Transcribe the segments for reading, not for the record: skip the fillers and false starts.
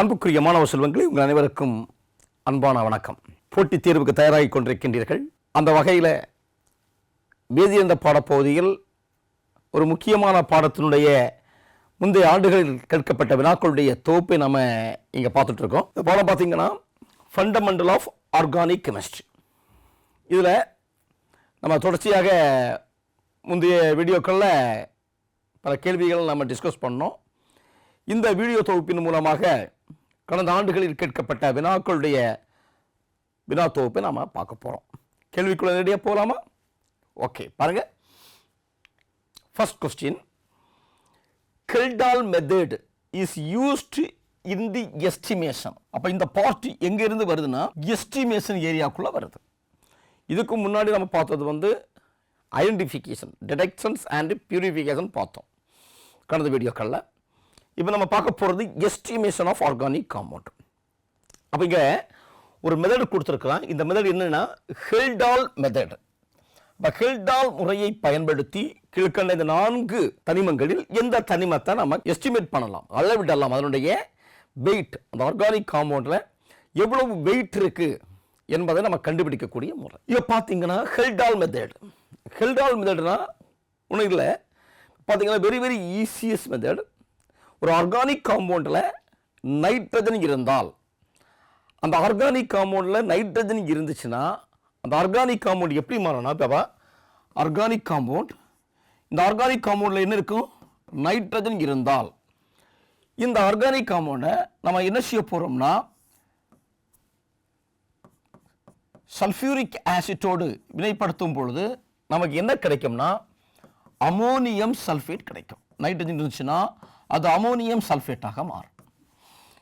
அன்புக்குரிய மாணவ செல்வங்களே, உங்கள் அனைவருக்கும் அன்பான வணக்கம். போட்டித் தேர்வுக்கு தயாராகி கொண்டிருக்கின்றீர்கள். அந்த வகையில் வேதியியந்த பாடப்பகுதியில் ஒரு முக்கியமான பாடத்தினுடைய முந்தைய ஆண்டுகளில் கேட்கப்பட்ட வினாக்களுடைய தொகுப்பை நம்ம இங்கே பார்த்துட்ருக்கோம். இந்த பாடம் பார்த்தீங்கன்னா ஃபண்டமெண்டல் ஆஃப் ஆர்கானிக் கெமிஸ்ட்ரி. இதில் நம்ம தொடர்ச்சியாக முந்தைய வீடியோக்களில் பல கேள்விகள் நம்ம டிஸ்கஸ் பண்ணோம். இந்த வீடியோ தொகுப்பின் மூலமாக கடந்த ஆண்டுகளில் கேட்கப்பட்ட வினாக்களுடைய வினா தொகுப்பை நாம் பார்க்க போகிறோம். கேள்விக்குள்ள நேரடியாக போகலாமா? ஓகே, பாருங்க. First question, Kjeldahl method is used in the estimation. அப்போ இந்த பார்ட் எங்கேருந்து வருதுன்னா எஸ்டிமேஷன் ஏரியாக்குள்ளே வருது. இதுக்கு முன்னாடி நம்ம பார்த்தது ஐடென்டிஃபிகேஷன், டிடெக்ஷன்ஸ் அண்ட் பியூரிஃபிகேஷன் பார்த்தோம் கடந்த வீடியோக்களில். இப்போ நம்ம பார்க்க போகிறது எஸ்டிமேஷன் ஆஃப் ஆர்கானிக் காம்பவுண்ட். அப்போ இங்கே ஒரு மெத்தட் கொடுத்துருக்கலாம். இந்த மெத்தட் என்னென்னா ஹெல்டால் மெத்தட். இப்போ ஹெல்டால் முறையை பயன்படுத்தி கீழ்கண்ட இந்த 4 தனிமங்களில் எந்த தனிமத்தை நம்ம எஸ்டிமேட் பண்ணலாம், அளவிடலாம். அதனுடைய வெயிட், அந்த ஆர்கானிக் காம்பவுண்டில் எவ்வளவு வெயிட் இருக்குது என்பதை நம்ம கண்டுபிடிக்கக்கூடிய முறை. இப்போ பார்த்தீங்கன்னா ஹெல்டால் மெத்தட். ஹெல்டால் மெத்தட்னா ஒன்றும் இல்லை, பார்த்தீங்கன்னா வெரி வெரி ஈஸியஸ்ட் மெத்தட். ஒரு ஆர்கானிக் காம்பவுண்டில் நைட்ரஜன் இருந்தால், அந்த ஆர்கானிக் காம்பவுண்டில் நைட்ரஜன் இருந்துச்சுன்னா அந்த ஆர்கானிக் காம்பவுண்ட் எப்படி மாறணும்? இப்போ ஆர்கானிக் காம்பவுண்ட், இந்த ஆர்கானிக் காம்பவுண்டில் என்ன இருக்கும்? நைட்ரஜன் இருந்தால் இந்த ஆர்கானிக் காம்பவுண்டை நம்ம என்ன செய்ய போகிறோம்னா சல்ஃபியூரிக் ஆசிட்டோடு வினைப்படுத்தும் பொழுது நமக்கு என்ன கிடைக்கும்னா அமோனியம் சல்ஃபேட் கிடைக்கும். நைட்ரஜன் இருந்துச்சுன்னா அது அமோனியம் சல்ஃபேட்டாக மாறும்.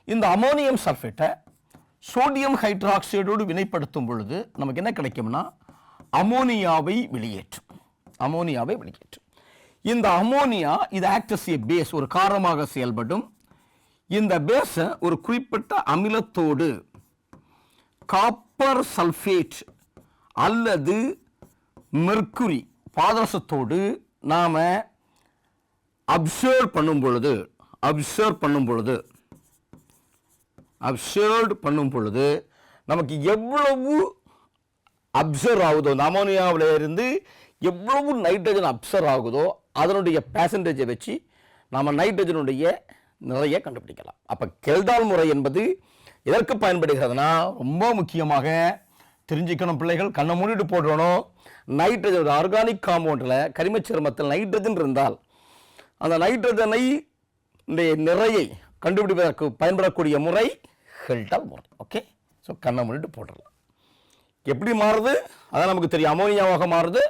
இந்த அமோனியம் சல்ஃபேட்டை சோடியம் ஹைட்ராக்சைடோடு வினைப்படுத்தும் பொழுது நமக்கு என்ன கிடைக்கும்னா அமோனியாவை வெளியேற்றும். அமோனியாவை வெளியேற்றும். இந்த அமோனியா இது ஆக்ட் அஸ் எ பேஸ், ஒரு காரமாக செயல்படும். இந்த பேஸை ஒரு குறிப்பிட்ட அமிலத்தோடு காப்பர் சல்ஃபேட் அல்லது மெர்க்குரி பாதரசத்தோடு நாம் அப்சர்வ் பண்ணும் பொழுது நமக்கு எவ்வளவு அப்சர்வ் ஆகுதோ, அந்த அமோனியாவில் இருந்து எவ்வளவு நைட்ரஜன் அப்சர்வ் ஆகுதோ அதனுடைய பேசன்டேஜை வச்சு நாம் நைட்ரஜனுடைய நிறைய கண்டுபிடிக்கலாம். அப்போ கெல்டால் முறை என்பது எதற்கு பயன்படுகிறதுனா ரொம்ப முக்கியமாக தெரிஞ்சுக்கணும் பிள்ளைகள், கண்ணை மூடிட்டு போடணும். நைட்ரஜன், ஆர்கானிக் காம்பவுண்டில் கரிமச் சேர்மத்தில் நைட்ரஜன் இருந்தால் அந்த நைட்ரஜனை நிறையை கண்டுபிடிப்பதற்கு பயன்படக்கூடிய முறை ஹெல்டால் முறை. ஓகே, ஸோ கண்ணை மூடிட்டு போடலாம். எப்படி மாறுது அதான் நமக்கு தெரியும். அமோனியாவாக மாறுது.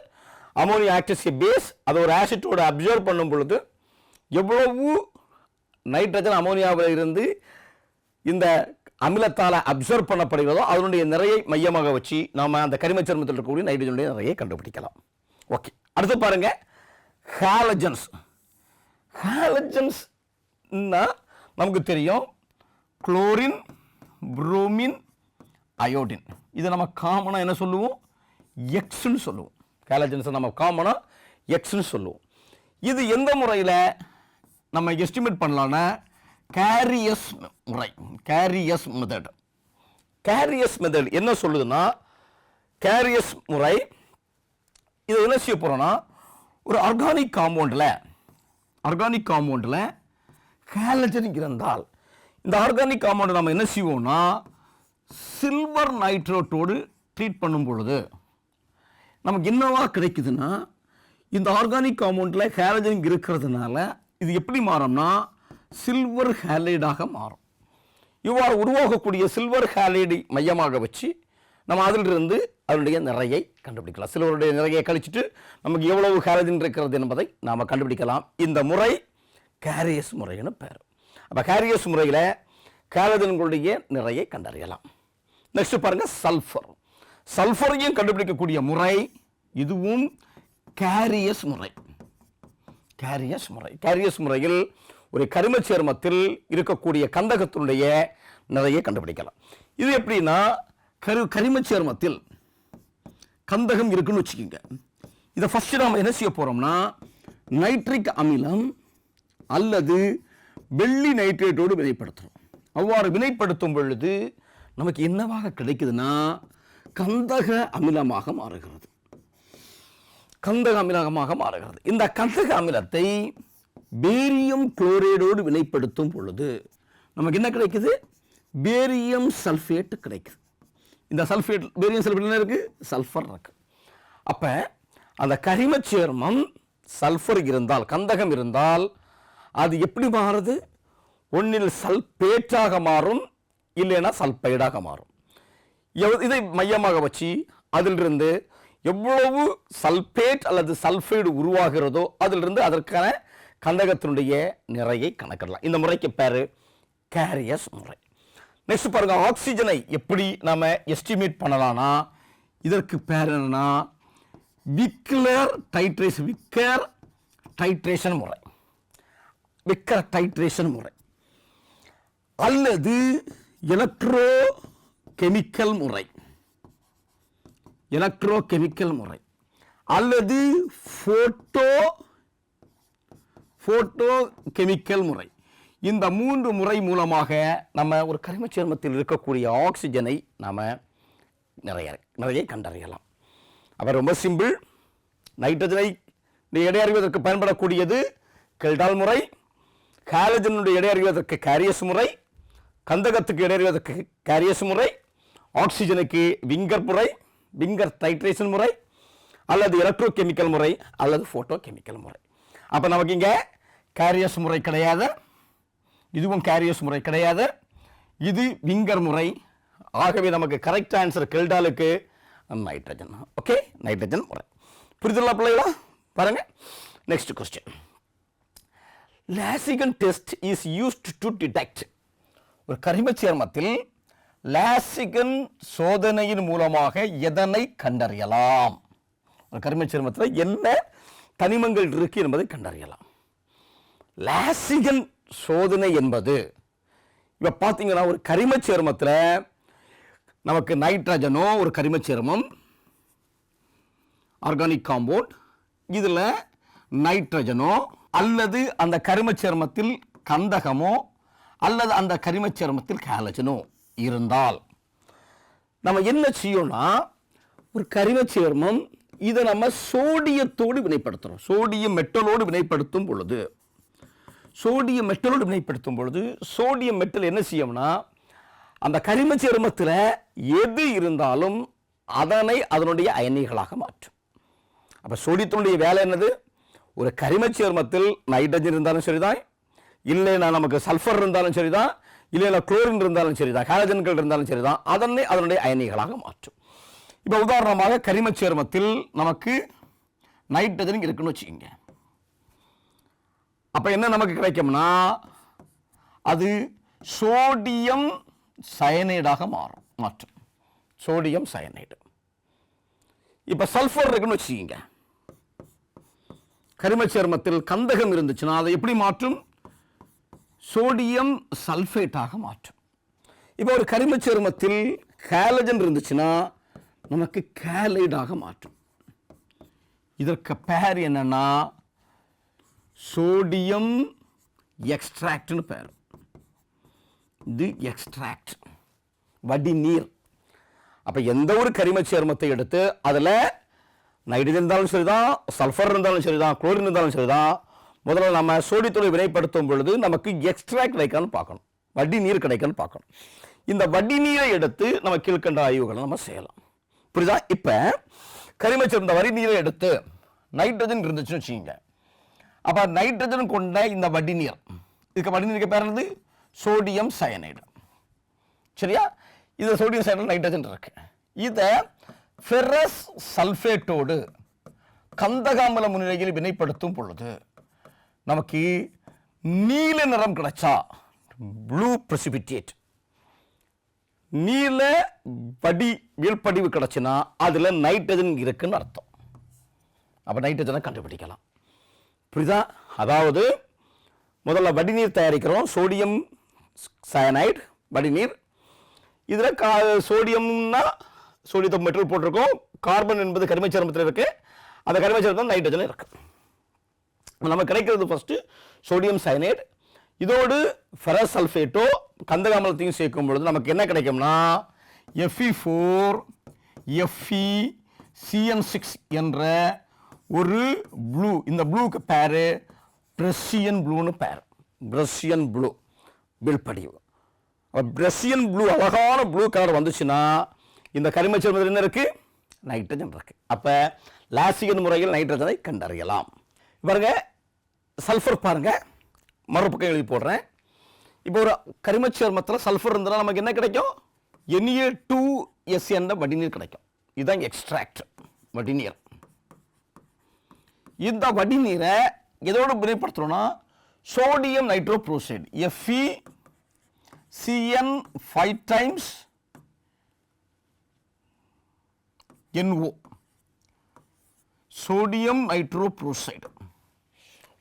Ammonia act as a base, அதை ஒரு ஆசிட்டோடு அப்சர்வ் பண்ணும் பொழுது எவ்வளவு நைட்ரஜன் அமோனியாவில் இருந்து இந்த அமிலத்தால் அப்சர்வ் பண்ணப்படுகிறதோ அதனுடைய நிறையை மையமாக வச்சு நாம் அந்த கரிமச் சேர்மத்தில் இருக்கக்கூடிய நைட்ரஜனுடைய நிறையை கண்டுபிடிக்கலாம். ஓகே, அடுத்து பாருங்க, ஹாலஜன்ஸ். ஹாலஜன்ஸ்னா நமக்கு தெரியும் குளோரின், புரோமின், அயோடின். இதை நம்ம காமனாக என்ன சொல்லுவோம்? எக்ஸ்ன்னு சொல்லுவோம். ஹாலஜன்ஸை நம்ம காமனாக எக்ஸ்ன்னு சொல்லுவோம். இது எந்த முறையில் நம்ம எஸ்டிமேட் பண்ணலான்னா கேரியஸ் முறை, கேரியஸ் மெத்தட். கேரியஸ் மெத்தட் என்ன சொல்லுதுன்னா, கேரியஸ் முறை இதை என்ன செய்ய போகிறோன்னா ஒரு ஆர்கானிக் காம்பவுண்டில் ஹாலஜன் இருந்தால் இந்த ஆர்கானிக் காம்பவுண்டை நம்ம என்ன செய்வோம்னா சில்வர் நைட்ரேட்டோடு ட்ரீட் பண்ணும் பொழுது நமக்கு என்னவா கிடைக்குதுன்னா இந்த ஆர்கானிக் காம்பவுண்டில் ஹாலஜன் இருக்கிறதுனால இது எப்படி மாறும்னா சில்வர் ஹாலைடாக மாறும். இவ்வாறு உருவாகக்கூடிய சில்வர் ஹாலைடை மையமாக வச்சு நம்ம அதிலிருந்து அதனுடைய நிறையை கண்டுபிடிக்கலாம். சில்வருடைய நிறையை கழிச்சிட்டு நமக்கு எவ்வளவு ஹாலஜன் இருக்கிறது என்பதை நாம் கண்டுபிடிக்கலாம். இந்த முறை கேரியஸ் முறைன்னு பேர். அப்போ கேரியஸ் முறையில் ஹாலஜன்களுடைய நிறையை கண்டறியலாம். நெக்ஸ்ட் பாருங்க, சல்ஃபர். சல்ஃபரையும் கண்டுபிடிக்கக்கூடிய முறை இதுவும் கேரியஸ் முறை. கேரியஸ் முறையில் ஒரு கரிமச் சேர்மத்தில் இருக்கக்கூடிய கந்தகத்தினுடைய நிறையை கண்டுபிடிக்கலாம். இது எப்படின்னா கரிமச் சேர்மத்தில் கந்தகம் இருக்குன்னு வச்சுக்கோங்க. இதை ஃபர்ஸ்ட் நாம் என்ன செய்ய போறோம்னா நைட்ரிக் அமிலம் அல்லது வெள்ளி நைட்ரேட்டோடு வினைப்படுத்துகிறோம். அவ்வாறு வினைப்படுத்தும் பொழுது நமக்கு என்னவாக கிடைக்குதுன்னா கந்தக அமிலமாக மாறுகிறது. கந்தக அமிலமாக மாறுகிறது. இந்த கந்தக அமிலத்தை பேரியம் குளோரைடோடு வினைப்படுத்தும் பொழுது நமக்கு என்ன கிடைக்குது? பேரியம் சல்ஃபேட் கிடைக்குது. இந்த சல்ஃபேட், பேரியம் சல்ஃபேட் என்ன இருக்கு? சல்ஃபர் இருக்கு. அப்ப அந்த கரிம சேர்மம் சல்ஃபர் இருந்தால், கந்தகம் இருந்தால் அது எப்படி மாறுது? ஒன்னில் சல்பேட்டாக மாறும், இல்லைன்னா சல்பைடாக மாறும். இதை மையமாக வச்சு அதிலிருந்து எவ்வளவு சல்பேட் அல்லது சல்ஃபைடு உருவாகிறதோ அதிலிருந்து அதற்கான கந்தகத்தினுடைய நிறையை கணக்கிடலாம். இந்த முறைக்கு பேரு கேரியஸ் முறை. நெக்ஸ்ட் பாருங்க, ஆக்சிஜனை எப்படி நாம எஸ்டிமேட் பண்ணலாம்னா இதற்கு பேர் என்னன்னா விக்கர் டைட்ரேஷன் முறை. விக்கர் டைட்ரேஷன் முறை அல்லது எலக்ட்ரோ கெமிக்கல் முறை அல்லது போட்டோ கெமிக்கல் முறை. இந்த 3 முறை மூலமாக நம்ம ஒரு கரிம சேர்மத்தில் இருக்கக்கூடிய ஆக்சிஜனை நாம நிறைய கண்டறியலாம். அப்ப ரொம்ப சிம்பிள். நைட்ரஜனை எடை அறிவதற்கு பயன்படக்கூடியது கெல்டால் முறை, ஹாலஜனுடைய எடை அறிவதற்கு கேரியஸ் முறை, கந்தகத்துக்கு எடை அறிவதற்கு கேரியஸ் முறை, ஆக்சிஜனுக்கு விங்கர் டைட்ரேஷன் முறை அல்லது எலக்ட்ரோ கெமிக்கல் முறை அல்லது போட்டோ கெமிக்கல் முறை. அப்ப நமக்கு இங்க கேரியஸ் முறை கிடையாது, இதுவும் கேரியஸ் முறை கிடையாது, இது விங்கர் முறை. ஆகவே நமக்கு கரெக்ட் ஆன்சர் கெல்டாலுக்கு நைட்ரஜன். ஓகே, நைட்ரஜன் முறை. புரிதுங்களா பிள்ளைகளா? பாருங்க, next question. Lassaigne test is used to detect. ஒரு கரிம சேர்மத்தில் லாசிகன் சோதனையின் மூலமாக எதனை கண்டறியலாம்? ஒரு கரிம சேர்மத்தில் என்ன தனிமங்கள் இருக்கு என்பதை கண்டறியலாம். லாசிகன் சோதனை என்பது இப்ப பாத்தீங்கன்னா ஒரு கரிம சேர்மத்தில் நமக்கு நைட்ரஜனோ ஒரு கரிம சேர்மம், ஆர்கானிக் காம்பவுண்ட், இதுல நைட்ரஜனோ அல்லது அந்த கரிம சேர்மத்தில் கந்தகமோ அல்லது அந்த கரிம சேர்மத்தில் ஹாலஜனோ இருந்தால் நம்ம என்ன செய்யணும்னா ஒரு கரிம சேர்மம் இதை நம்ம சோடியத்தோடு வினைப்படுத்துறோம். சோடியம் மெட்டலோடு வினைப்படுத்தும் பொழுது சோடியம் மெட்டல் என்ன செய்யும்னா அந்த கரிம சேர்மத்தில் எது இருந்தாலும் அதனை அதனுடைய அயனிகளாக மாற்றும். அப்ப சோடியத்தினுடைய வேலை என்னது? ஒரு கரிம சேர்மத்தில் நைட்ரஜன் இருந்தாலும் சரிதான், இல்லைன்னா நமக்கு சல்ஃபர் இருந்தாலும் சரிதான், இல்லைன்னா குளோரின் இருந்தாலும் சரிதான், ஹாலஜன்கள் இருந்தாலும் சரிதான், அதனுடைய அயனிகளாக மாற்றும். இப்போ உதாரணமாக கரிம சேர்மத்தில் நமக்கு நைட்ரஜன் இருக்குன்னு வச்சுக்கோங்க. அப்ப என்ன நமக்கு கிடைக்கும்னா அது சோடியம் சயனைடாக மாற்றும். Sodium cyanide. இப்ப சல்ஃபர் இருக்குன்னு வச்சுக்கோங்க. கரிம சேர்மத்தில் கந்தகம் இருந்துச்சுன்னா அதை எப்படி மாற்றும்? சோடியம் சல்ஃபேட்டாக மாற்றும். இப்போ ஒரு கரிம சேர்மத்தில் ஹாலஜன் இருந்துச்சுன்னா நமக்கு ஹாலைடாக மாற்றும். இதற்கு பேர் என்னன்னா சோடியம் எக்ஸ்ட்ராக்ட்னு பேர். இது எக்ஸ்ட்ராக்ட், வடிநீர். அப்ப எந்த ஒரு கரிம சேர்மத்தை எடுத்து அதுல நைட்ரஜன் இருந்தாலும் சரிதான், சல்ஃபர் இருந்தாலும் சரிதான், குளோரின் இருந்தாலும் சரிதான், முதல்ல நம்ம சோடியத்தோடு வினைப்படுத்தும் பொழுது நமக்கு எக்ஸ்ட்ராக்ட் கிடைக்கான்னு பார்க்கணும், வடிநீர் கிடைக்கான்னு பார்க்கணும். இந்த வடிநீரை எடுத்து நம்ம கீழ்கண்ட ஆய்வுகளை நம்ம செய்யலாம். புரியுதா? இப்ப கரிம சேர்ந்த வடிநீரை எடுத்து நைட்ரஜன் இருந்துச்சுன்னு வச்சுக்கோங்க. அப்ப நைட்ரஜன் கொண்ட இந்த வடிநீர், இதுக்கு வடிநீருக்கு பேர் என்னது? Sodium cyanide. சரியா? இது சோடியம் சயனைடு, நைட்ரஜன் இருக்கு. இதை ஃபெரஸ் சல்ஃபேட்டோடு கந்தகாமல முன்னிலையில் வினைப்படுத்தும் பொழுது நமக்கு நீல நிறம் கிடைச்சா, ப்ளூ பிரசிபிட்டேட், நீல வீழ்படிவு கிடைச்சுன்னா அதுல நைட்ரஜன் இருக்குன்னு அர்த்தம். அப்ப நைட்ரஜனை கண்டுபிடிக்கலாம். புரியுதா? அதாவது முதல்ல வடிநீர் தயாரிக்கிறோம், சோடியம் சயனைடு வடிநீர். இதுல சோடியம்னா சோடியத்தை மெட்டல் போட்டிருக்கோம், கார்பன் என்பது கரிம சேர்மத்தில் இருக்கு, அந்த கரிம சேர்மத்தில் நைட்ரஜன் இருக்கு. நம்ம கிடைக்கிறது ஃபர்ஸ்ட் சோடியம் சயனைடு, இதோடு ஃபெரஸ் சல்ஃபேட்டோ கந்தகாமலத்தையும் சேர்க்கும் பொழுது நமக்கு என்ன கிடைக்கும்னா Fe4 FeCN6 என்ற ஒரு ப்ளூ. இந்த ப்ளூக்கு பேரு பிரஷியன் ப்ளூன்னு பேர். பிரஷியன் ப்ளூ வீழ்படிவு. பிரஷியன் ப்ளூ அழகான ப்ளூ கலர் வந்துச்சுன்னா இந்த கரிம சேர்மத்தில் என்ன இருக்கு? நைட்ரஜன் இருக்கு. அப்ப லாசிகன் முறையில் நைட்ரஜனை கண்டறியலாம். பாருங்க சல்ஃபர் பாருங்க, மறுபக்கம் எழுதி போடுறேன். இப்போ ஒரு கரிம சேர்மத்தில் சல்ஃபர் இருந்தால் நமக்கு என்ன கிடைக்கும்? Na2S என்ற வடிநீர் கிடைக்கும். இதுதான் எக்ஸ்ட்ராக்ட் வடிநீர். இந்த வடிநீரை எதோடு வினைப்படுத்துறோம்னா sodium nitroprusside FeCN5 times NO sodium nitroprusside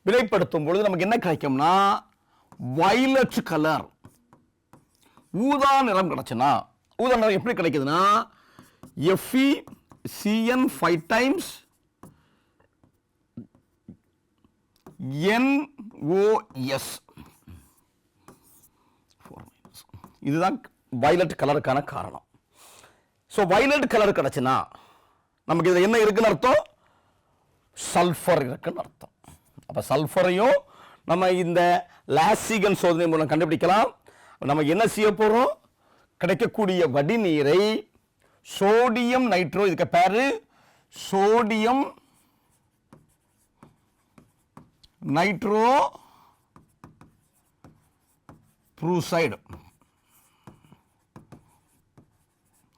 வினைப்படுத்தும் பொழுது நமக்கு என்ன கிடைக்கும்னா வயலட் கலர், ஊதா நிறம் கிடைச்சுன்னா, ஊதா நிறம் எப்படி கிடைக்குதுன்னா FeCN5 times NOS. இதுதான் வயலட் கலருக்கான காரணம். ஸோ வயலட் கலர் கிடைச்சுன்னா நமக்கு இதில் என்ன இருக்குன்னு அர்த்தம்? சல்ஃபர் இருக்குன்னு அர்த்தம். அப்போ சல்ஃபரையும் நம்ம இந்த லாசிகன் சோதனை மூலம் கண்டுபிடிக்கலாம். நம்ம என்ன செய்ய போகிறோம்? கிடைக்கக்கூடிய வடிநீரை சோடியம் நைட்ரோ, இதுக்கு பேரு சோடியம் நைட்ரோ புரூசைடு,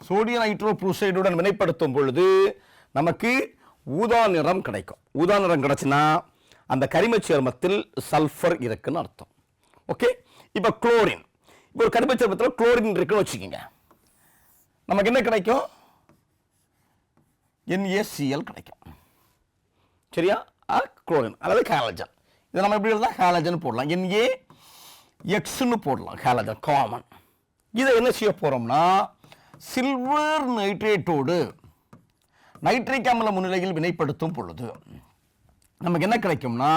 சோடியம் நைட்ரோ புரூசைடுடன் வினைப்படுத்தும் பொழுது நமக்கு ஊதா நிறம் கிடைக்கும். ஊதா நிறம் கிடைச்சுன்னா அந்த கரிம சேர்மத்தில் சல்ஃபர் இருக்குன்னு அர்த்தம். ஓகே. இப்போ குளோரின், இப்போ ஒரு கரிம சேர்மத்தில் குளோரின் இருக்குன்னு வச்சுக்கோங்க, நமக்கு என்ன கிடைக்கும்? NaCl கிடைக்கும். சரியா? குளோரின் அல்லது ஹாலஜன். இதை நம்ம எப்படி எழுதலாம்? ஹாலஜன் போடலாம். NaX போடலாம். Halogen common. இதை என்ன செய்ய போறோம்னா சில்வர் நைட்ரேட்டோடு நைட்ரிக் அமில முன்னிலையில் வினைப்படுத்தும் பொழுது நமக்கு என்ன கிடைக்கும்னா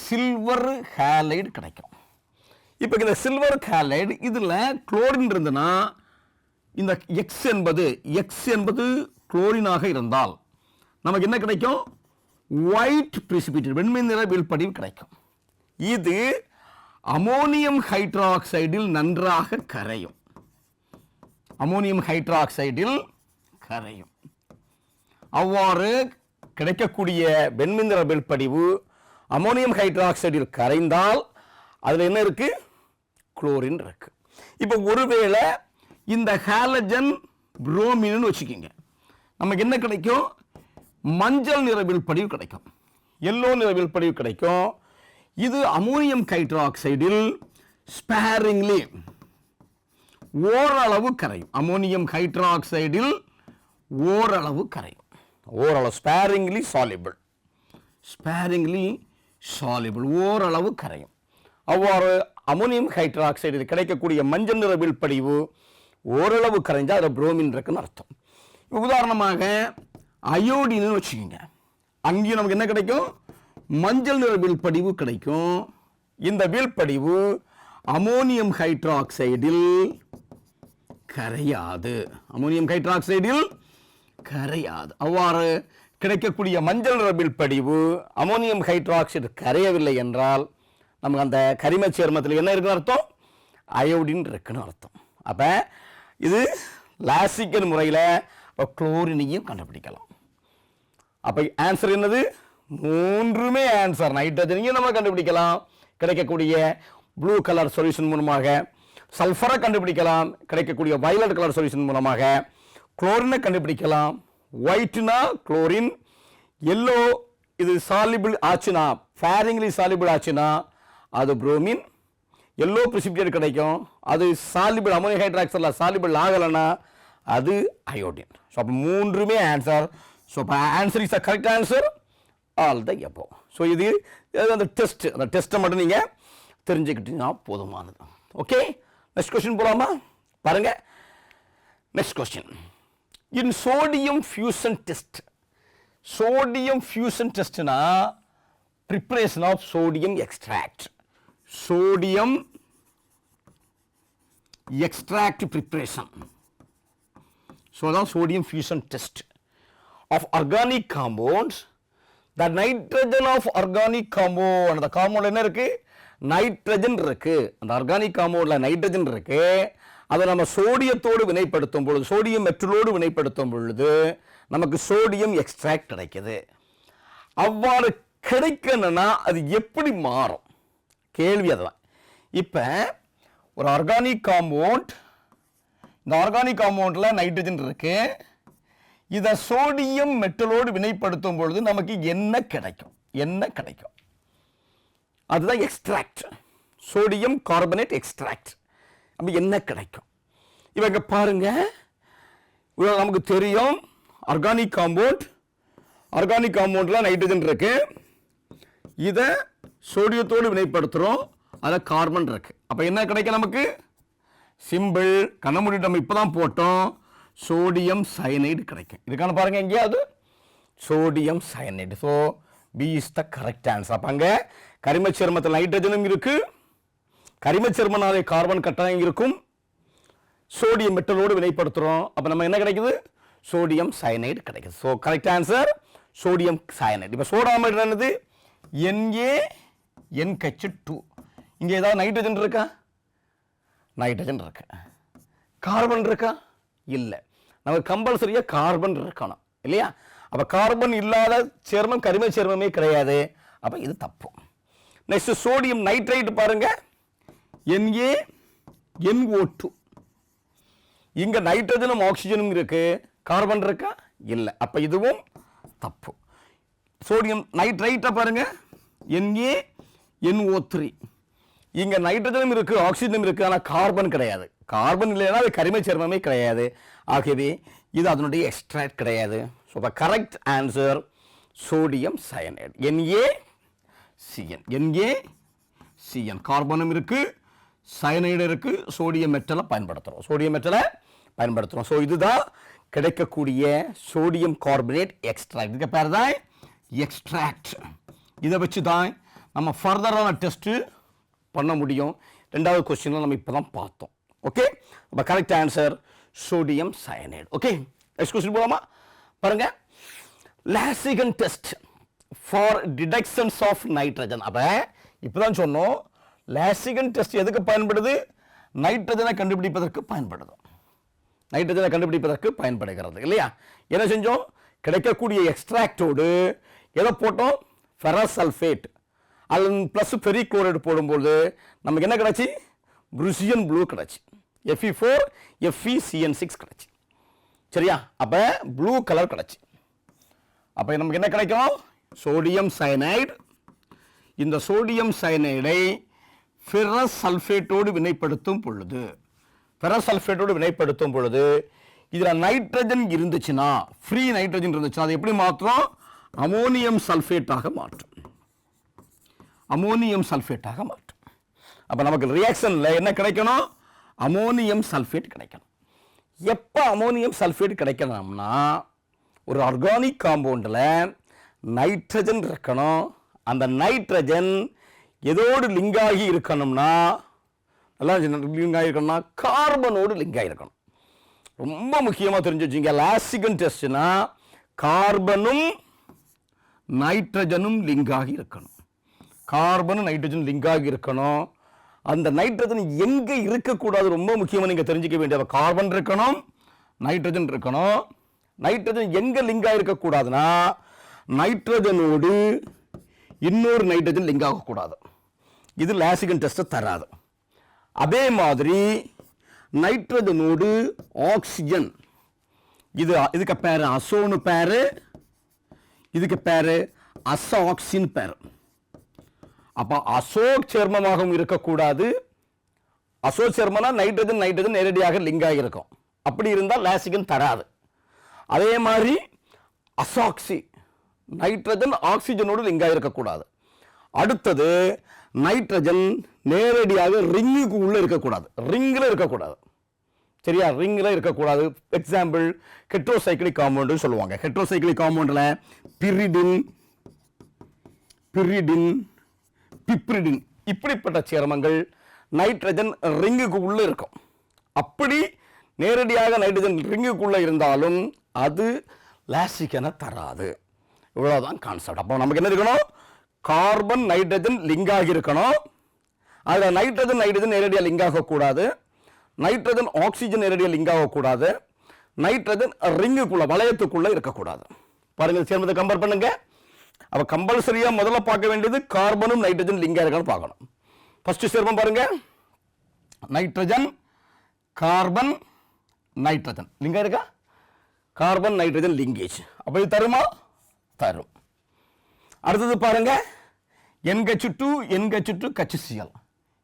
சில்வர் ஹாலைடு கிடைக்கும். இப்போ இந்த சில்வர் ஹாலைடு இதில் குளோரின் இருந்ததுன்னா இந்த எக்ஸ் என்பது குளோரினாக இருந்தால் நமக்கு என்ன கிடைக்கும்? ஒயிட் பிரிசிபிடேட், வெண்மை நிற வீழ்படிவு கிடைக்கும். இது அமோனியம் ஹைட்ராக்சைடில் நன்றாக கரையும். அமோனியம் ஹைட்ராக்சைடில் கரையும். அவ்வாறு கிடைக்கக்கூடிய வெண்மை நிற வீழ்படிவு அமோனியம் ஹைட்ராக்சைடில் கரைந்தால் அதில் என்ன இருக்கு? குளோரின் இருக்கு. இப்போ ஒருவேளை இந்த ஹாலஜன் புரோமின் வச்சுக்கிங்க, நமக்கு என்ன கிடைக்கும்? மஞ்சள் நிற வீழ்படிவு கிடைக்கும், எல்லோ நிற வீழ்படிவு கிடைக்கும். இது அமோனியம் ஹைட்ராக்சைடில் ஸ்பேரிங்லி ஓரளவு கரையும். அமோனியம் ஹைட்ராக்சைடில் ஓரளவு கரையும். ஓரளவு ஸ்பேரிங்லி சாலிபிள், ஓரளவு கரையும். அவ்வாறு அமோனியம் ஹைட்ராக்சைடில் கிடைக்கக்கூடிய மஞ்சள் நிற வீழ்படிவு ஓரளவு கரைஞ்சால் அதில் புரோமின் இருக்குன்னு அர்த்தம். உதாரணமாக அயோடின்னு வச்சுக்கோங்க, அங்கேயும் நமக்கு என்ன கிடைக்கும்? மஞ்சள் நிற வீழ்படிவு கிடைக்கும். இந்த வீழ்படிவு அமோனியம் ஹைட்ராக்சைடில் கரையாது. அமோனியம் ஹைட்ராக்சைடில் கரையாது. அவ்வாறு கிடைக்கக்கூடிய மஞ்சள் நிற வீழ்படிவு அமோனியம் ஹைட்ராக்சைடு கரையவில்லை என்றால் நமக்கு அந்த கரிம சேர்மத்தில் என்ன இருக்குன்னு அர்த்தம்? அயோடின் இருக்குன்னு அர்த்தம். அப்போ இது லாசிக்கன் முறையில் குளோரினையும் கண்டுபிடிக்கலாம். அப்போ ஆன்சர் என்னது? மூன்றுமே ஆன்சர். நைட்ரஜனையும் நம்ம கண்டுபிடிக்கலாம், கிடைக்கக்கூடிய ப்ளூ கலர் சொல்யூஷன் மூலமாக சல்ஃபரை கண்டுபிடிக்கலாம், கிடைக்கக்கூடிய வயலட் கலர் சொல்யூஷன் மூலமாக குளோரினை கண்டுபிடிக்கலாம். ஒயிட்னா குளோரின், எல்லோ இது சாலிபிள் ஆச்சுன்னா, ஃபேரிங்லி சாலிபிள் ஆச்சுன்னா அது புரோமின், எல்லோ பிரிசிபிடேட் கிடைக்கும். அது சாலிபிள் அமோனியம் ஹைட்ராக்சைடில் சாலிபிள் ஆகலைன்னா அது அயோடின். ஸோ அப்போ மூன்றுமே ஆன்சர். ஸோ அப்போ answer is the correct answer all the above. So இது அந்த டெஸ்ட்டை மட்டும் நீங்கள் தெரிஞ்சுக்கிட்டீங்கன்னா போதுமானது. ஓகே, நெக்ஸ்ட் கொஸ்டின் போகலாமா? பாருங்க, next question. In sodium fusion test, sodium fusion டெஸ்ட்னா preparation of sodium extract. sodium extract preparation. So the sodium fusion test of organic compounds. The nitrogen of organic compound, அந்த compound என்ன இருக்கு, nitrogen இருக்கு. அந்த organic காம்பவுண்ட்ல nitrogen இருக்கு. அதை நம்ம சோடியத்தோடு வினைப்படுத்தும் பொழுது, சோடியம் மெட்டலோடு வினைப்படுத்தும் பொழுது நமக்கு சோடியம் எக்ஸ்ட்ராக்ட் கிடைக்குது. அவ்வாறு கிடைக்கணும்னா அது எப்படி மாறும், கேள்வி அதுதான். இப்போ ஒரு ஆர்கானிக் காம்பவுண்ட், இந்த ஆர்கானிக் காம்பவுண்டில் நைட்ரஜன் இருக்கு. இதை சோடியம் மெட்டலோடு வினைப்படுத்தும் பொழுது நமக்கு என்ன கிடைக்கும், என்ன கிடைக்கும், அதுதான் எக்ஸ்ட்ராக்ட், சோடியம் கார்பனேட் எக்ஸ்ட்ராக்ட். அப்போ என்ன கிடைக்கும்? இவங்க பாருங்க, நமக்கு தெரியும் ஆர்கானிக் காம்பவுண்ட், ஆர்கானிக் காம்பவுண்டில் நைட்ரஜன் இருக்கு. இதை சோடியத்தோடு வினைப்படுத்துகிறோம், அதில் கார்பன் இருக்கு. அப்போ என்ன கிடைக்கும் நமக்கு? சிம்பிள், கண்ணமுடி நம்ம இப்போ தான் போட்டோம், சோடியம் சயனைடு கிடைக்கும். இதுக்கான பாருங்க எங்கேயாவது sodium cyanide. So B is the correct answer. அப்போ அங்கே கரிம சேர்மத்தில் நைட்ரஜனும் இருக்கு, கரிம சேர்மனாலே கார்பன் கட்டாயம் இருக்கும், சோடியம் மெட்டலோடு வினைப்படுத்துகிறோம். அப்போ நம்ம என்ன கிடைக்குது? சோடியம் சயனைடு கிடைக்குது. So correct answer sodium cyanide. இப்போ சோடாமைடு என்னது? NaNH2. இங்கே ஏதாவது நைட்ரஜன் இருக்கா? நைட்ரஜன் இருக்கு. கார்பன் இருக்கா? இல்லை. நமக்கு கம்பல்சரியாக கார்பன் இருக்கணும் இல்லையா? அப்போ கார்பன் இல்லாத சேர்மம் கரிம சேர்மமே கிடையாது. அப்போ இது தப்பு. நெக்ஸ்ட் சோடியம் நைட்ரைட் பாருங்க, NaNO2. இங்க நைட்ரஜனும் ஆக்சிஜனும் இருக்கு, கார்பன் இருக்கா? இல்லை. அப்போ இதுவும் தப்பு. சோடியம் நைட்ரைட்டை பாருங்க, NaNO3. இங்க நைட்ரஜனும் இருக்கு, ஆக்சிஜனும் இருக்கு, ஆனால் கார்பன் கிடையாது. கார்பன் இல்லைன்னா அது கரிம சேர்மமே கிடையாது. ஆகவே இது அதனுடைய எக்ஸ்ட்ராக்ட் கிடையாது. So the correct answer sodium cyanide, NaCN. கார்பனும் இருக்கு, சயனைடு இருக்கு, சோடியம் மெட்டலை பயன்படுத்துகிறோம், சோடியம் மெட்டலை பயன்படுத்துகிறோம். ஸோ இதுதான் கிடைக்கக்கூடிய சோடியம் கார்பனேட் எக்ஸ்ட்ராக்ட். இதுக்கு பேர் தான் எக்ஸ்ட்ராக்ட். இதை வச்சு தான் நம்ம ஃபர்தரான டெஸ்ட்டு பண்ண முடியும். ரெண்டாவது கொஸ்டினில் நம்ம இப்போ தான் பார்த்தோம். ஓகே, அப்போ correct answer sodium cyanide. Okay, next question போகலாமா? பாருங்க, Lassaigne test for detections of nitrogen. அப்போ இப்போ தான் சொன்னோம், லாசிகன் டெஸ்ட் எதுக்கு பயன்படுது? நைட்ரஜனை கண்டுபிடிப்பதற்கு பயன்படுது, நைட்ரஜனை கண்டுபிடிப்பதற்கு பயன்படுகிறது இல்லையா? என்ன செஞ்சோம்? கிடைக்கக்கூடிய எக்ஸ்ட்ராக்டோடு எதை போட்டோம்? ஃபெரஸ் சல்ஃபேட் அல்லது ப்ளஸ் ஃபெரிக் குளோரைடு போடும்போது நமக்கு என்ன கிடச்சி? ப்ரூசியன் ப்ளூ கிடச்சி, Fe4 FeCN6 கிடச்சி. சரியா? அப்போ ப்ளூ கலர் கிடச்சி. அப்போ நமக்கு என்ன கிடைக்கும்? Sodium cyanide. இந்த சோடியம் சயனைடை ஃபெரஸ் சல்ஃபேட்டோடு வினைப்படுத்தும் பொழுது, ஃபெரஸ் சல்ஃபேட்டோடு வினைப்படுத்தும் பொழுது இதில் நைட்ரஜன் இருந்துச்சுன்னா, ஃப்ரீ நைட்ரஜன் இருந்துச்சுன்னா அது எப்படி மாற்றும்? அமோனியம் சல்ஃபேட்டாக மாற்றும், அமோனியம் சல்ஃபேட்டாக மாற்றும். அப்போ நமக்கு ரியாக்ஷனில் என்ன கிடைக்கணும்? அமோனியம் சல்ஃபேட் கிடைக்கணும். எப்போ அமோனியம் சல்ஃபேட் கிடைக்கணும்னா, ஒரு ஆர்கானிக் காம்பவுண்டில் நைட்ரஜன் இருக்கணும். அந்த நைட்ரஜன் எதோடு லிங்க் ஆகி இருக்கணும்னா, நல்லா லிங்க் ஆகிருக்கணும்னா கார்பனோடு லிங்க் ஆகிருக்கணும். ரொம்ப முக்கியமாக தெரிஞ்சு வச்சுங்க, லாசிகன் டெஸ்ட்னா கார்பனும் நைட்ரஜனும் லிங்க் ஆகி இருக்கணும், கார்பனும் நைட்ரஜன் லிங்க் ஆகி இருக்கணும். அந்த நைட்ரஜன் எங்கே இருக்கக்கூடாது, ரொம்ப முக்கியமாக நீங்கள் தெரிஞ்சுக்க வேண்டியது, கார்பன் இருக்கணும், நைட்ரஜன் இருக்கணும். நைட்ரஜன் எங்கே லிங்க் ஆகிருக்கக்கூடாதுன்னா, நைட்ரஜனோடு இன்னொரு நைட்ரஜன் லிங்க் ஆகக்கூடாது. இது லாசிகன் டெஸ்ட்டை தராது. அதே மாதிரி நைட்ரஜனோடு ஆக்சிஜன், இதுக்கு பேர் அசோனு பேரு, இதுக்கு பேர் அசாக்சின் பேர். அப்போ அசோக் சேர்மமாகவும் இருக்கக்கூடாது. அசோக் சேர்மனா நைட்ரஜன் நைட்ரஜன் நேரடியாக லிங்க் ஆகியிருக்கும், அப்படி இருந்தால் லாசிகன் தராது. அதே மாதிரி அசாக்சி, நைட்ரஜன் ஆக்சிஜனோடு லிங்க் ஆகிருக்கக்கூடாது. அடுத்தது நைட்ரஜன் நேரடியாக ரிங்குக்கு உள்ளே இருக்கக்கூடாது, ரிங்கில் இருக்கக்கூடாது. சரியா? ரிங்கில் இருக்கக்கூடாது. எக்ஸாம்பிள் ஹெட்ரோசைக்கிளிக் காம்பவுண்டு சொல்லுவாங்க. ஹெட்ரோசைக்கிளிக் காம்பவுண்டில் பிரிடின், பிப்ரிடின் இப்படிப்பட்ட சேர்மங்கள் நைட்ரஜன் ரிங்குக்கு உள்ள இருக்கும். அப்படி நேரடியாக நைட்ரஜன் ரிங்குக்குள்ள இருந்தாலும் அது லாசிகனை தராது. இவ்வளவுதான் கான்செப்ட். அப்போ நமக்கு என்ன இருக்கணும்? கார்பன் நைட்ரஜன் லிங்காகி இருக்கணும். அதில் நைட்ரஜன் நேரடியாக லிங்க் ஆகக்கூடாது. நைட்ரஜன் ஆக்சிஜன் நேரடியாக லிங்க் ஆகக்கூடாது. நைட்ரஜன் ரிங்குக்குள்ள வளையத்துக்குள்ள இருக்கக்கூடாது. பாருங்க, சேர்மத்தை கம்பேர் பண்ணுங்க. அப்போ கம்பல்சரியா முதல்ல பார்க்க வேண்டியது கார்பனும் நைட்ரஜன் லிங்கா இருக்கான்னு பார்க்கணும். ஃபர்ஸ்ட் சேர்மம் பாருங்க, நைட்ரஜன் கார்பன் நைட்ரஜன் லிங்கா இருக்கா? Carbon nitrogen linkage. அப்போ இது தருமா? தரும். அடுத்தது பாருங்க, NH2 NH2 HCl.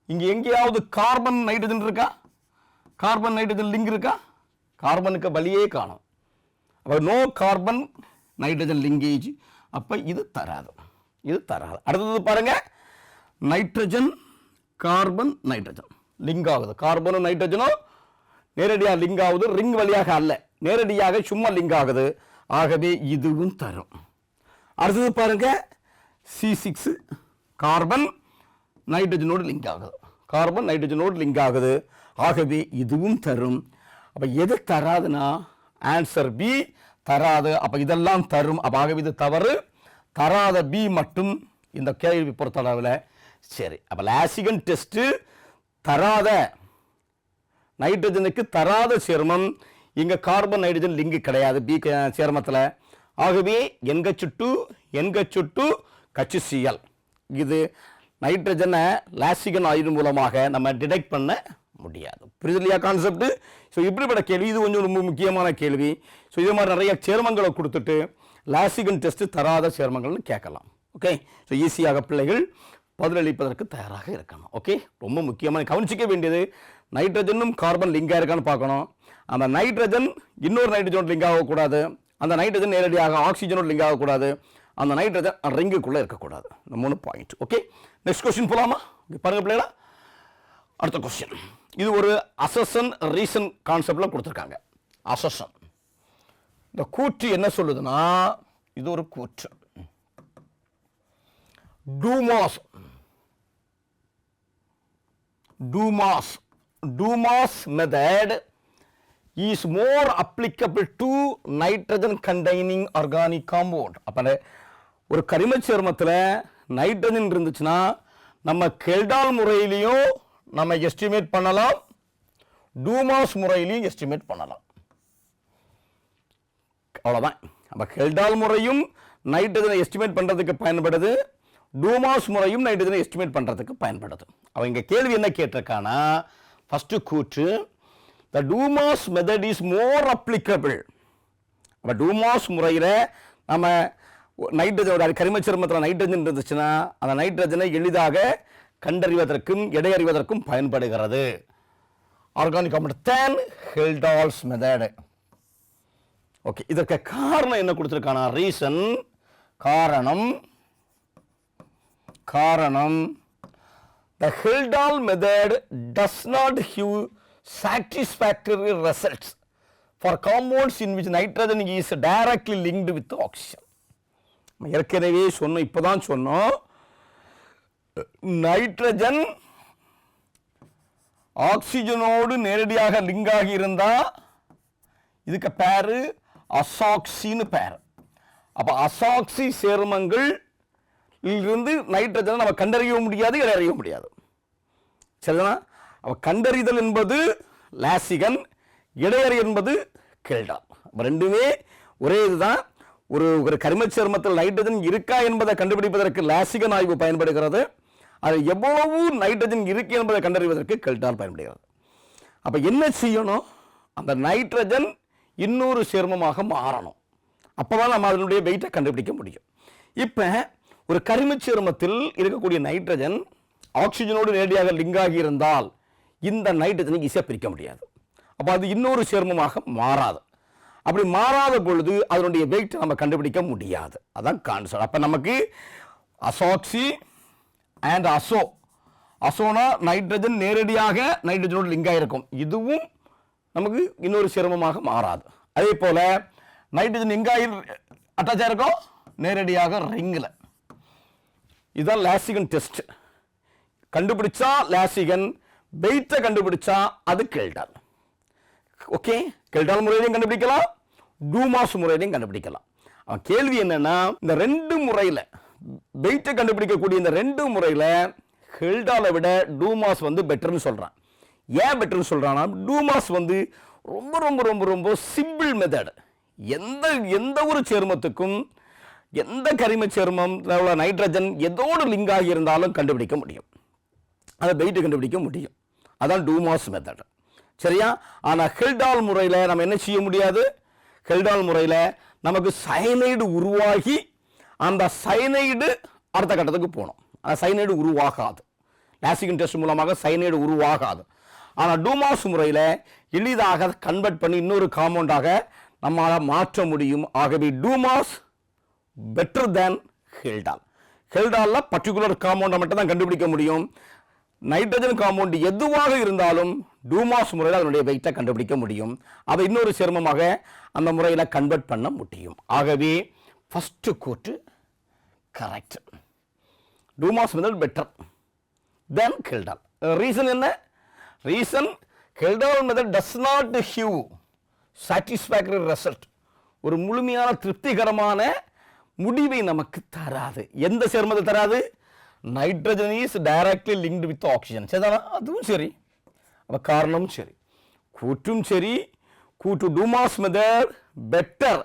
இங்க எங்கேயாவது கார்பன் நைட்ரஜன் இருக்கா? கார்பன் நைட்ரஜன் லிங்க் இருக்கா? கார்பனுக்கு வழியே காணும். அப்போ நோ கார்பன் நைட்ரஜன் லிங்கேஜ். அப்போ இது தராது, இது தராது. அடுத்தது பாருங்க, நைட்ரஜன் கார்பன் நைட்ரஜன் லிங்க் ஆகுது. கார்பனும் நைட்ரஜனும் நேரடியாக லிங்க் ஆகுது, ரிங் வழியாக அல்ல, நேரடியாக சும்மா லிங்க் ஆகுது. ஆகவே இதுவும் தரும். அடுத்தது பாருங்க, C6 கார்பன் நைட்ரஜனோடு லிங்க் ஆகுது. கார்பன் நைட்ரஜனோடு லிங்க் ஆகுது. ஆகவே இதுவும் தரும். அப்போ எது தராதுன்னா ஆன்சர் பி தராது. அப்போ இதெல்லாம் தரும். அப்போ ஆகவே இது தவறு. தராத பி மட்டும் இந்த கேள்வி பொறுத்தளவில் சரி. அப்போ லாசிகன் டெஸ்ட் தராத நைட்ரஜனுக்கு தராத சேர்மம் இங்கே கார்பன் நைட்ரஜன் லிங்க் கிடையாது பி சேர்மத்தில். ஆகவே NH2 NH2 HCl இது நைட்ரஜனை லாசிகன் ஆய்வு மூலமாக நம்ம டிடெக்ட் பண்ண முடியாது. புரிதலையா கான்செப்ட்? ஸோ இப்படிப்பட்ட கேள்வி இது கொஞ்சம் ரொம்ப முக்கியமான கேள்வி. ஸோ இது மாதிரி நிறைய சேர்மங்களை கொடுத்துட்டு லாசிகன் டெஸ்ட் தராத சேர்மங்கள்னு கேட்கலாம். ஓகே, ஸோ ஈஸியாக பிள்ளைகள் பதிலளிப்பதற்கு தயாராக இருக்கணும். ஓகே, ரொம்ப முக்கியமான கவனிச்சிக்க வேண்டியது நைட்ரஜனும் கார்பன் லிங்காக இருக்கான்னு பார்க்கணும். அந்த நைட்ரஜன் இன்னொரு நைட்ரஜனோட லிங்க் ஆகக்கூடாது. அந்த நைட்ரஜன் நேரடியாக ஆக்சிஜனோட லிங்க் ஆகக்கூடாது. அந்த நைட்ரஜன் ரிங்குக்குள்ளே இருக்கக்கூடாது. இந்த 3 பாயிண்ட். ஓகே, நெக்ஸ்ட் கொஸ்டின் போகலாமா? பாருங்க பிள்ளைகளா, அடுத்த கொஸ்டின். இது ஒரு அசஷன் ரீசன் கான்செப்டில் கொடுத்துருக்காங்க. அசஷன் இந்த கூற்று என்ன சொல்லுதுன்னா, இது ஒரு கூற்று. Dumas method is more applicable to nitrogen containing organic compound. அப்ப ஒரு கரிம சேர்மத்தில் நைட்ரஜன் இருந்துச்சுன்னா நம்ம கெல்டால் முறையிலையும் நம்ம எஸ்டிமேட் பண்ணலாம், டூமாஸ் முறையிலையும் எஸ்டிமேட் பண்ணலாம். அவ்வளோதான். அப்போ கெல்டால் முறையும் நைட்ரஜனை எஸ்டிமேட் பண்ணுறதுக்கு பயன்படுது, டூமாஸ் முறையும் நைட்ரஜனை எஸ்டிமேட் பண்ணுறதுக்கு பயன்படுது. அவங்க கேள்வி என்ன கேட்டிருக்கானா, ஃபர்ஸ்ட் கூற்று the Dumas method is more applicable. அப்போ டூமாஸ் முறையில் நம்ம நைட்ரஜன் கரிம சேர்மத்தில் நைட்ரஜன் இருந்துச்சுன்னா அந்த நைட்ரஜனை எளிதாக கண்டறிவதற்கும் இடையறிவதற்கும் பயன்படுகிறது. ஆர்கானிக் காம்பவுண்ட் தேன் ஹெல்டால்ஸ் மெத்தட். ஓகே, இதற்கு காரணம் என்ன கொடுத்துருக்கானா, ரீசன் காரணம் the Hildal method does not give satisfactory results for compounds in which nitrogen is directly linked with oxygen. ஏற்கனவே சொன்னோம், இப்போதான் சொன்னோம், நைட்ரஜன் ஆக்சிஜனோடு நேரடியாக லிங்க் ஆகி இருந்தா இதுக்கு பேரு அசாக்சின்னு பேர். அப்போ அசாக்சி சேர்மங்கள் இருந்து நைட்ரஜனை நம்ம கண்டறிய முடியாது, இடையறிய முடியாது. சரிதானா? அப்போ கண்டறிதல் என்பது லாசிகன், இடையறி என்பது கெல்டால். ரெண்டுமே ஒரே இதுதான். ஒரு கரிம சேர்மத்தில் நைட்ரஜன் இருக்கா என்பதை கண்டுபிடிப்பதற்கு லாசிகன் ஆய்வு பயன்படுகிறது. அது எவ்வளவு நைட்ரஜன் இருக்கு என்பதை கண்டறிவதற்கு கெல்டால் பயன்படுகிறது. அப்போ என்ன செய்யணும், அந்த நைட்ரஜன் இன்னொரு சேர்மமாக மாறணும். அப்போதான் நம்ம அதனுடைய வெயிட்டை கண்டுபிடிக்க முடியும். இப்போ ஒரு கரிம சேர்மத்தில் இருக்கக்கூடிய நைட்ரஜன் ஆக்சிஜனோடு நேரடியாக லிங்க் ஆகி இருந்தால் இந்த நைட்ரஜனை ஈஸியாக பிரிக்க முடியாது. அப்போ அது இன்னொரு சேர்மமாக மாறாது. அப்படி மாறாத பொழுது அதனுடைய வெயிட் நம்ம கண்டுபிடிக்க முடியாது. அதான் கான்செப்ட். அப்போ நமக்கு அசாக்சி அண்ட் அசோனா நைட்ரஜன் நேரடியாக நைட்ரஜனோடு லிங்க் ஆகிருக்கும். இதுவும் நமக்கு இன்னொரு சேர்மமாக மாறாது. அதே போல நைட்ரஜன் எங்கே அட்டாச் ஆகிருக்கும், நேரடியாக ரிங்கில். இதுதான் லாசிகன் டெஸ்ட். கண்டுபிடிச்சா லாசிகன், வெயிட்டை கண்டுபிடிச்சா அது கெல்டால். ஓகே, கெல்டால் முறையிலையும் கண்டுபிடிக்கலாம், டூமாஸ் முறையிலையும் கண்டுபிடிக்கலாம். அவன் கேள்வி என்னன்னா, இந்த ரெண்டு முறையில் வெயிட்டை கண்டுபிடிக்கக்கூடிய இந்த ரெண்டு முறையில் கெல்டாலை விட டூமாஸ் வந்து பெட்டர்னு சொல்றான். ஏன் பெட்டர்னு சொல்றான்னா, டூமாஸ் வந்து ரொம்ப ரொம்ப ரொம்ப ரொம்ப சிம்பிள் மெத்தட். எந்த ஒரு சேர்மத்துக்கும் எந்த கரிம சேர்மம் நைட்ரஜன் எதோடு லிங்க் ஆகி இருந்தாலும் கண்டுபிடிக்க முடியும், அதை வெயிட் கண்டுபிடிக்க முடியும். அதான் டூமாஸ் மெத்தட். சரியா? ஆனால் ஹெல்டால் முறையில் நம்ம என்ன செய்ய முடியாது. ஹெல்டால் முறையில் நமக்கு சயனைடு உருவாகி அந்த சயனைடு அடுத்த கட்டத்துக்கு போகணும். அந்த சயனைடு உருவாகாது, லாசிகன் டெஸ்ட் மூலமாக சயனைடு உருவாகாது. ஆனால் டூமாஸ் முறையில் எளிதாக கன்வெர்ட் பண்ணி இன்னொரு காம்பவுண்டாக நம்மளால் மாற்ற முடியும். ஆகவே டூமாஸ் பெட்டர் தேன் ஹெல்டால். ஹெல்டாலில் பர்டிகுலர் காம்பவுண்டை மட்டும் தான் கண்டுபிடிக்க முடியும். நைட்ரஜன் காம்பவுண்ட் எதுவாக இருந்தாலும் டூமாஸ் முறையில் அதனுடைய வெயிட்டை கண்டுபிடிக்க முடியும். அதை இன்னொரு சேர்மமாக அந்த முறையில் கன்வெர்ட் பண்ண முடியும். ஆகவே ஃபர்ஸ்ட் கூற்று correct. Dumas method better than Kjeldahl. Reason என்ன? Reason, Kjeldahl method does not give satisfactory result. ஒரு முழுமையான திருப்திகரமான முடிவை நமக்கு தராது. எந்த சேர்மத்தை தராது? Nitrogen is directly linked with oxygen. சரிதானா? அதுவும் சரி, அப்போ காரணமும் சரி, கூற்றும் சரி. கூற்று Dumas method better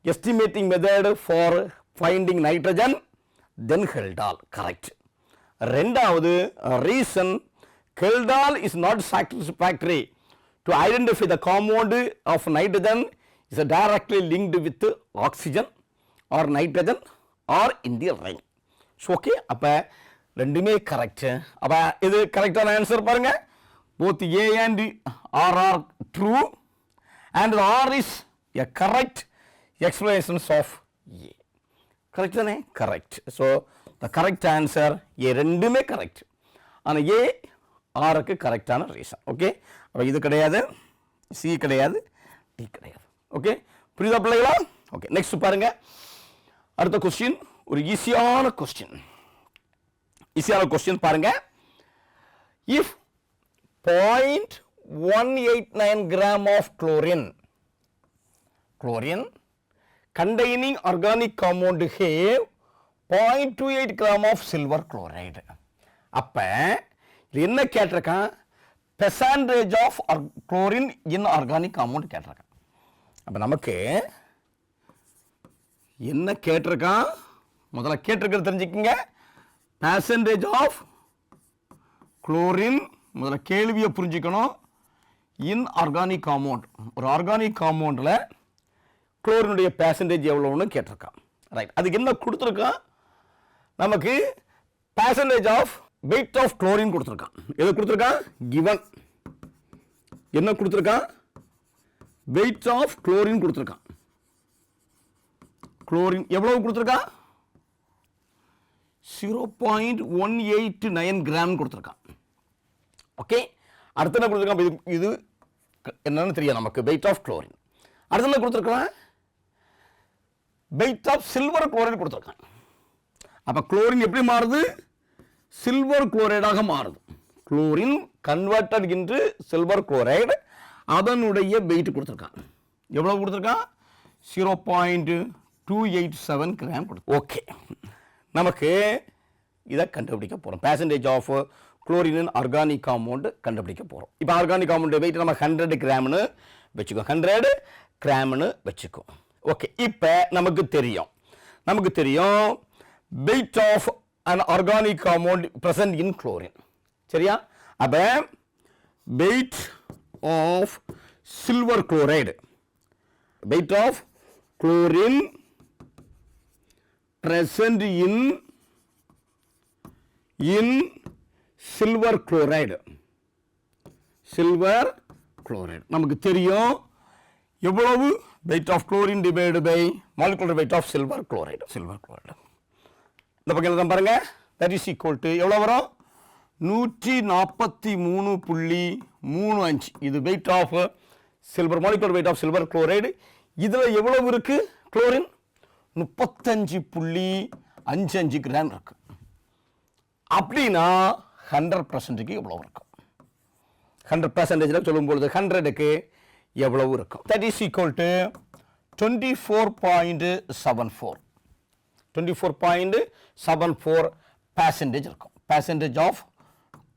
estimating method for finding nitrogen than Kjeldahl. Correct. ரெண்டாவது reason, Kjeldahl is not satisfactory to identify the compound of nitrogen is directly linked with oxygen or nitrogen or in the ring. Okay, அப்போ ரெண்டுமே correct. அப்போ இது கரெக்டான answer பாருங்க. Both A and R are true and R is a correct explanations of A. Correct தானே? Correct. So the correct answer A. ரெண்டுமே correct. ஆனால் ஏ ஆருக்கு கரெக்டான ரீசன். ஓகே, அப்போ இது கிடையாது, சி கிடையாது, டி கிடையாது. ஓகே, புரியுதா பிள்ளைகளா? ஓகே, நெக்ஸ்ட் பாருங்க. அடுத்த கொஸ்டின் ஒரு ஈஸியான கொஸ்டின். ஈஸியான கொஸ்டின் பாருங்க. If 0.189 gram of chlorine containing organic compound have 0.28 gram of silver chloride. அப்ப என்ன கேட்டிருக்கான்? percentage of chlorine in organic compound கேட்டிருக்கான். அப்ப நமக்கு என்ன கேட்டிருக்கான்? முதல்ல கேட்டிருக்கிறது தெரிஞ்சுக்கங்க. percentage of chlorine, முதல்ல கேள்வியை புரிஞ்சுக்கணும். இன் ஆர்கானிக் காம்பவுண்ட், ஒரு ஆர்கானிக் காம்பவுண்டில் குளோரினுடைய பேசன்டேஜ் எவ்வளோன்னு கேட்டிருக்கான். ரைட், அதுக்கு என்ன கொடுத்துருக்கான்? நமக்கு percentage of weight of chlorine கொடுத்துருக்கான். எது கொடுத்துருக்கான்? கிவன். என்ன கொடுத்துருக்கான்? வெயிட் ஆஃப் குளோரின் கொடுத்துருக்கான். குளோரின் எவ்வளவு கொடுத்துருக்கான்? 0.189 கிராம் கொடுத்துருக்கான். ஓகே, அடுத்து என்ன கொடுத்துருக்கான்? இது என்னன்னு தெரியும் நமக்கு, வெயிட் ஆஃப் குளோரின். அடுத்து என்ன கொடுத்துருக்கான்? வெயிட் ஆஃப் சில்வர் குளோரைடு கொடுத்துருக்கான். அப்போ குளோரின் எப்படி மாறுது? சில்வர் குளோரைடாக மாறுது. Chlorine converted into silver chloride, அதனுடைய வெயிட் கொடுத்துருக்கான். எவ்வளவு கொடுத்துருக்கான்? 0.287 கிராம் கொடுத்து. ஓகே, நமக்கு இதை கண்டுபிடிக்க போகிறோம். Percentage of chlorine organic compound கண்டுபிடிக்க போகிறோம். இப்போ ஆர்கானிக் காம்பவுண்ட் வெயிட் நம்ம 100 கிராம்னு வச்சுக்கோ, 100 கிராம்னு வச்சுக்கோ. ஓகே, இப்போ நமக்கு தெரியும் weight of an organic compound present in chlorine. சரியா? அப்போ weight of silver chloride, weight of chlorine present in silver chloride நமக்கு தெரியும் எவ்வளவு weight of chlorine divided by molecular weight of silver chloride. இந்த பக்கம் எழுத பாருங்க. that is equal to எவ்வளவு வரும்? 143.35. இது weight of silver, molecular weight of silver chloride. இதுல எவ்வளவு இருக்கு குளோரின்? 35.55 கிராம் இருக்கு. அப்படின்னா 100%க்கு எவ்வளவு இருக்கும்? 100%ல சொல்லும்பொழுது 100க்கு எவ்வளவு இருக்கும்? That is equal to 24.74. 24.74 percentage இருக்கும். Percentage of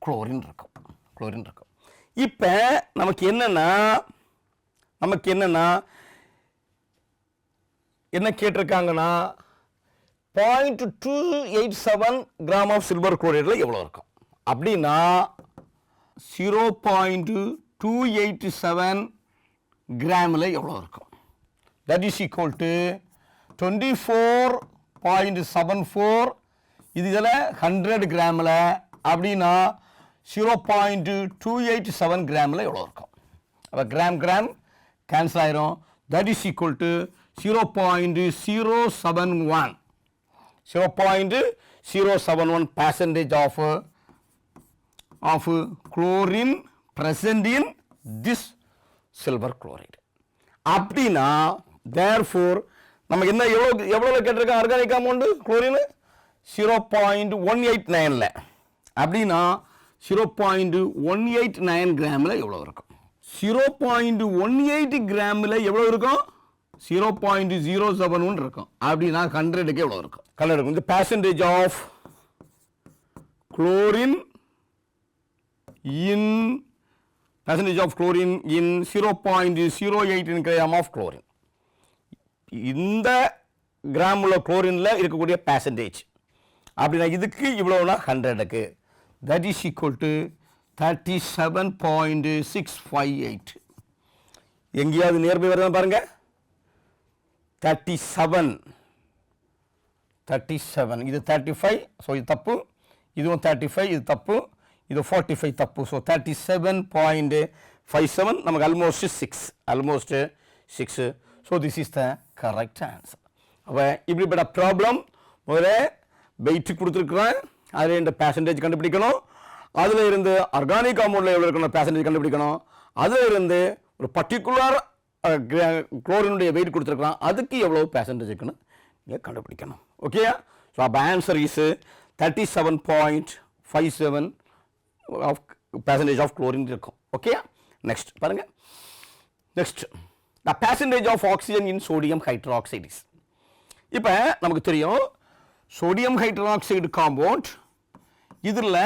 chlorine இருக்கும். Chlorine இருக்கும். இப்போ நமக்கு என்னன்னா என்ன கேட்டிருக்காங்கன்னா 0.287 கிராம் ஆஃப் சில்வர் குளோரைடில் எவ்வளோ இருக்கும் அப்படின்னா 0.287 கிராமில் எவ்வளோ இருக்கும்? தட் இஸ் ஈக்குவல் டு 24.74 இது இதில் 100 கிராமில் அப்படின்னா 0.287 கிராமில் எவ்வளோ இருக்கும்? அப்போ கிராம் கேன்சல் ஆயிரும். That is equal to 0.071 percentage of chlorine present in this silver chloride. அப்படின்னா therefore நமக்கு என்ன எவ்வளவு கேட்டிருக்கோம் ஆர்கானிக் காம்பவுண்ட் குளோரின் 0.189ல அப்படின்னா 0.189 கிராமில் எவ்வளவு இருக்கும்? 0.18 கிராமில் எவ்வளவு இருக்கும்? 0.071 இருக்கும். அப்படின்னா 100க்கு எவ்வளவு இருக்கும்? 100 இருக்கும். இந்த percentage of chlorine in 0.08 gram of chlorine. இந்த கிராம் உள்ள குளோரின்ல இருக்கக்கூடிய percentage அப்படின்னா இதுக்கு இவ்வளவுனா 100க்கு that is equal to 37.658. எங்கேயாவது நியர்பை வருதா பாருங்க. 37 இது 35, ஸோ இது தப்பு, இதுவும் 35 இது தப்பு, இது 45 தப்பு. ஸோ 37.57 நமக்கு almost 6. So this is the correct answer. அப்போ இப்படிப்பட்ட ப்ராப்ளம் முதல்ல வெயிட் கொடுத்துருக்குறேன், அதில் இந்த percentage கண்டுபிடிக்கணும், அதில் இருந்து ஆர்கானிக் காம்பவுண்டில் எவ்வளோ இருக்கணும் percentage கண்டுபிடிக்கணும், அதில் இருந்து ஒரு பர்டிகுலர் குளோரினுடைய வெயிட் கொடுத்துருக்கலாம், அதுக்கு எவ்வளோ percentage இருக்குன்னு நீங்கள் கண்டுபிடிக்கணும். ஓகே, ஸோ அப்போ answer is 37.57 percentage of chlorine இருக்கும். ஓகே, நெக்ஸ்ட் பாருங்க. Next the percentage of oxygen in sodium hydroxide is. இப்போ நமக்கு தெரியும் சோடியம் ஹைட்ராக்சைடு காம்பவுண்ட் இதில்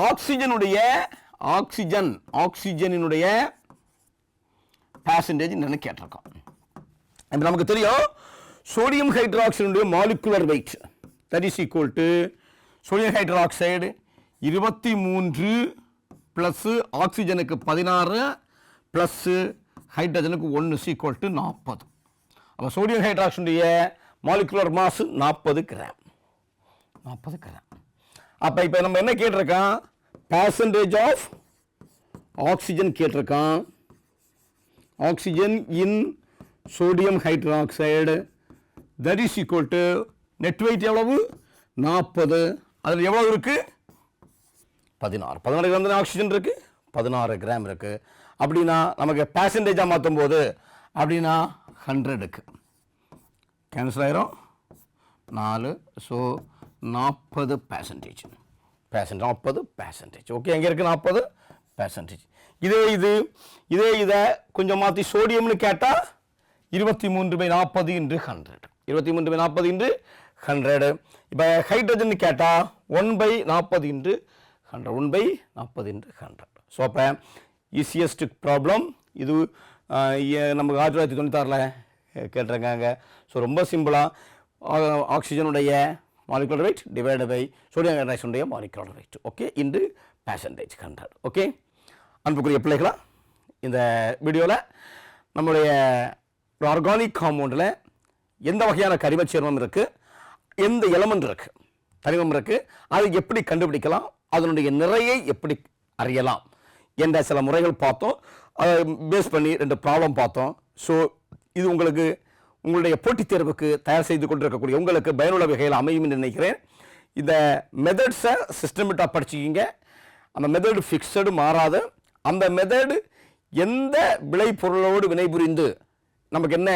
ஆக்சிஜனினுடைய percentage என்னன்னு கேட்டிருக்கோம். இப்போ நமக்கு தெரியும் சோடியம் ஹைட்ராக்சைடுடைய molecular weight that is equal to sodium hydroxide 23 plus ஆக்சிஜனுக்கு 16 ப்ளஸ் ஹைட்ரஜனுக்கு 1 ஈக்குவல் டு 40. அப்போ சோடியம் ஹைட்ராக்சைடுடைய மாலிகுலர் மாஸ் 40 கிராம். அப்போ இப்போ நம்ம என்ன கேட்டிருக்கோம்? percentage ஆஃப் ஆக்சிஜன் கேட்டிருக்கோம். Oxygen in sodium hydroxide that is equal to net weight எவ்வளவு? 40. அதில் எவ்வளவு இருக்கு? 16 கிராம் தான் ஆக்சிஜன் இருக்கு, 16 கிராம் இருக்கு. அப்படின்னா நமக்கு percentageஆக மாற்றும் போது அப்படின்னா 100க்கு கேன்சல் ஆயிரும் 4. So 40 percentage. ஓகே, எங்கே இருக்குது 40 percentage? இதை கொஞ்சம் மாற்றி சோடியம்னு கேட்டால் 23/40 × 100. 23/40 × 100. இப்போ ஹைட்ரஜன் கேட்டால் 1/40 × 100. 1/40 × 100. ஸோ அப்போ ஈஸியஸ்ட் ப்ராப்ளம் இது நமக்கு 1996ல் கேட்டிருக்காங்க. ஸோ ரொம்ப சிம்பிளாக ஆக்சிஜனுடைய molecular weight divide by sodium ஹைட்ராக்சைடுடைய molecular weight okay into percentage 100. Okay, அன்புக்குரிய பிள்ளைகளா, இந்த வீடியோவில் நம்முடைய ஆர்கானிக் காம்பவுண்டில் எந்த வகையான கரிமச் சேர்மம் இருக்குது, எந்த எலமெண்ட் இருக்குது, தனிமம் இருக்குது, அதை எப்படி கண்டுபிடிக்கலாம், அதனுடைய நிறையை எப்படி அறியலாம் என்ற சில முறைகள் பார்த்தோம். அதை பேஸ் பண்ணி 2 ப்ராப்ளம் பார்த்தோம். ஸோ இது உங்களுடைய போட்டித் தேர்வுக்கு தயார் செய்து கொண்டிருக்கக்கூடிய உங்களுக்கு பயனுள்ள வகையில் அமையும் நினைக்கிறேன். இந்த மெத்தட்ஸை சிஸ்டமேட்டாக படிச்சுக்கிங்க. அந்த மெத்தடு ஃபிக்ஸடு மாறாது. அந்த மெத்தடு எந்த விளைபொருளோடு வினைபுரிந்து நமக்கு என்ன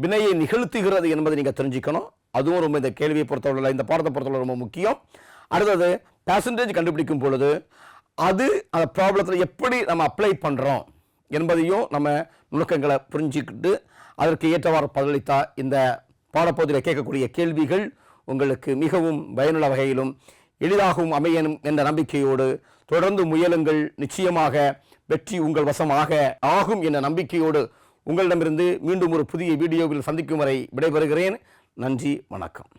வினையை நிகழ்த்துகிறது என்பதை நீங்கள் தெரிஞ்சுக்கணும். அதுவும் ரொம்ப இந்த கேள்வியை பொறுத்தவரை, இந்த பாடத்தை பொறுத்தவரை ரொம்ப முக்கியம். அடுத்தது பெர்சன்டேஜ் கண்டுபிடிக்கும் பொழுது அது அந்த ப்ராப்ளத்தில் எப்படி நம்ம அப்ளை பண்ணுறோம் என்பதையும் நம்ம நுணுக்கங்களை புரிஞ்சுக்கிட்டு அதற்கு ஏற்றவாறு பதிலளித்தா இந்த பாடப்பகுதியில் கேட்கக்கூடிய கேள்விகள் உங்களுக்கு மிகவும் பயனுள்ள வகையிலும் எளிதாகவும் அமையணும் என்ற நம்பிக்கையோடு தொடர்ந்து முயலுங்கள். நிச்சயமாக வெற்றி உங்கள் வசமாக ஆகும் என்ற நம்பிக்கையோடு உங்களிடமிருந்து மீண்டும் ஒரு புதிய வீடியோவில் சந்திக்கும் வரை விடைபெறுகிறேன். நன்றி, வணக்கம்.